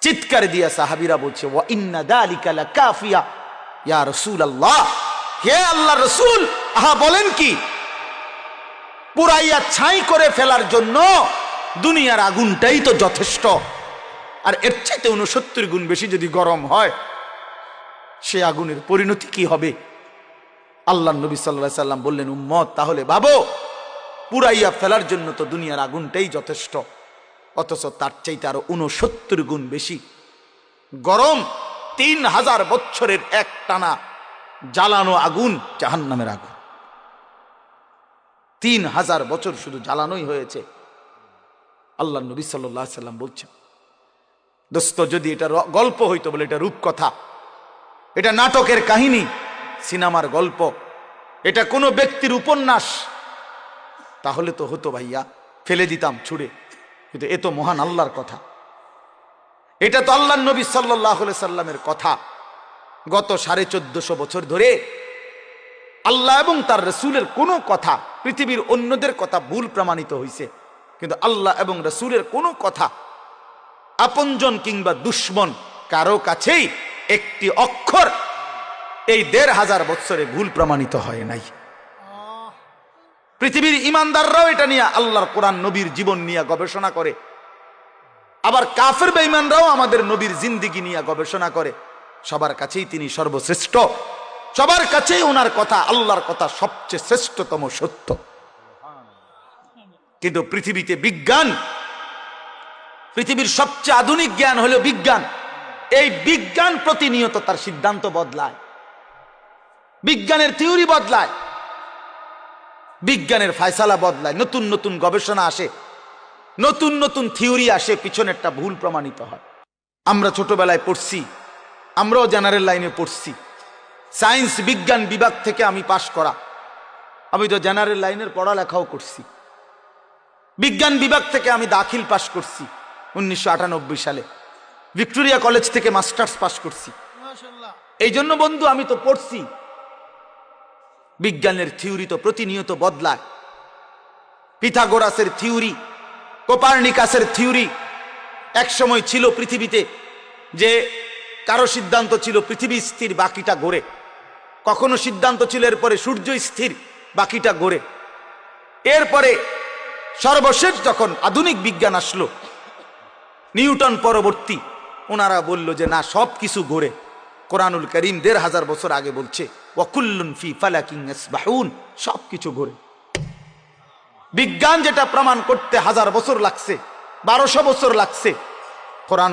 চিৎকার দিয়া সাহাবীরা বলছে, ওয়া ইন্না যালিকা লাকাফিয়া ইয়া রাসূলুল্লাহ, হে আল্লাহর রাসূল, আহা বলেন কি, পুরাইয়া ছাই করে ফেলার জন্য দুনিয়ার আগুনটাই তো যথেষ্ট, আর এর চাইতে 69 গুণ বেশি যদি গরম হয় সে আগুনের পরিণতি কি হবে? আল্লাহর নবী সাল্লাল্লাহু আলাইহি সাল্লাম বললেন, উম্মত তাহলে ভাবো, পুরাইয়া ফেলার জন্য তো দুনিয়ার আগুনটাই যথেষ্ট, অথচ তার চাইতে আরো 69 গুণ বেশি গরম 3000 বছরের এক টানা জ্বালানো আগুন, জাহান্নামের আগুন। 3000 বছর শুধু জ্বালানোই হয়েছে। আল্লাহর নবী সাল্লাল্লাহু আলাইহি সাল্লাম বলছেন, দোস্ত যদি এটা গল্প হইতো, বলে এটা রূপকথা, এটা নাটকের কাহিনী, সিনেমার গল্প, এটা কোনো ব্যক্তির উপন্যাস, তাহলে তো হতো ভাইয়া, ফেলে দিতাম ছুড়ে। কিন্তু এ তো মহান আল্লাহর কথা, এটা তো আল্লাহর নবী সাল্লাল্লাহু আলাইহি সাল্লামের কথা। গত 1450 বছর ধরে আল্লাহ এবং তার রাসূলের কোনো কথা, পৃথিবীর অন্যদের কথা ভুল প্রমাণিত হয়েছে, কিন্তু আল্লাহ এবং রাসূলের কোনো কথা আপনজন কিংবা দুশ্মন কারো কাছেই একটি অক্ষর এই 1500 বছরে ভুল প্রমাণিত হয় নাই। পৃথিবীর ইমানদাররাও এটা নিয়ে আল্লাহর কোরআন নবীর জীবন নিয়ে গবেষণা করে, আবার কাফের বেঈমানরাও আমাদের নবীর জিন্দেগি নিয়ে গবেষণা করে। সবার কাছেই তিনি সর্বশ্রেষ্ঠ, সবার কাছেই ওনার কথা, আল্লাহর কথা সবচেয়ে শ্রেষ্ঠতম সত্য। কিন্তু পৃথিবীতে বিজ্ঞান, পৃথিবীর সবচেয়ে আধুনিক জ্ঞান হলো বিজ্ঞান, এই বিজ্ঞান প্রতিনিয়ত তার সিদ্ধান্ত বদলায়, বিজ্ঞানের থিওরি বদলায়, বিজ্ঞানের ফায়সালা বদলায়, নতুন নতুন গবেষণা আসে, নতুন নতুন থিওরি আসে, পিছনেরটা ভুল প্রমাণিত হয়। আমরা ছোটবেলায় পড়ছি, আমরাও জেনারেল লাইনে পড়ছি, সায়েন্স বিজ্ঞান বিভাগ থেকে আমি পাশ করা, আমি তো জেনারেল লাইনের পড়ালেখাও করছি, বিজ্ঞান বিভাগ থেকে আমি দাখিল পাশ করছি 1998 সালে, ভিক্টোরিয়া কলেজ থেকে মাস্টার্স পাশ করছি। এই জন্য বন্ধু আমি তো পড়ছি, বিজ্ঞানের থিওরি তো প্রতিনিয়ত বদলায়। পিথাগোরাসের থিওরি, কোপার্নিকাসের থিওরি, এক সময় ছিল পৃথিবীতে যে কারো সিদ্ধান্ত ছিল পৃথিবী স্থির বাকিটা ঘোরে, কখনো সিদ্ধান্ত ছিল এরপরে সূর্য স্থির বাকিটা ঘোরে। এরপরে সর্বশেষ যখন আধুনিক বিজ্ঞান আসলো, নিউটন পরবর্তী, ওনারা বলল যে না, সব কিছু ঘোরে। কোরআনুল কারীম 1500 বছর আগে বলছে, ওয়াকুল্লুন ফি ফালাকিন ইয়াসবাহুন, সব কিছু ঘোরে। বিজ্ঞান যেটা প্রমাণ করতে 1000 বছর লাগছে, 1200 বছর লাগছে, কোরআন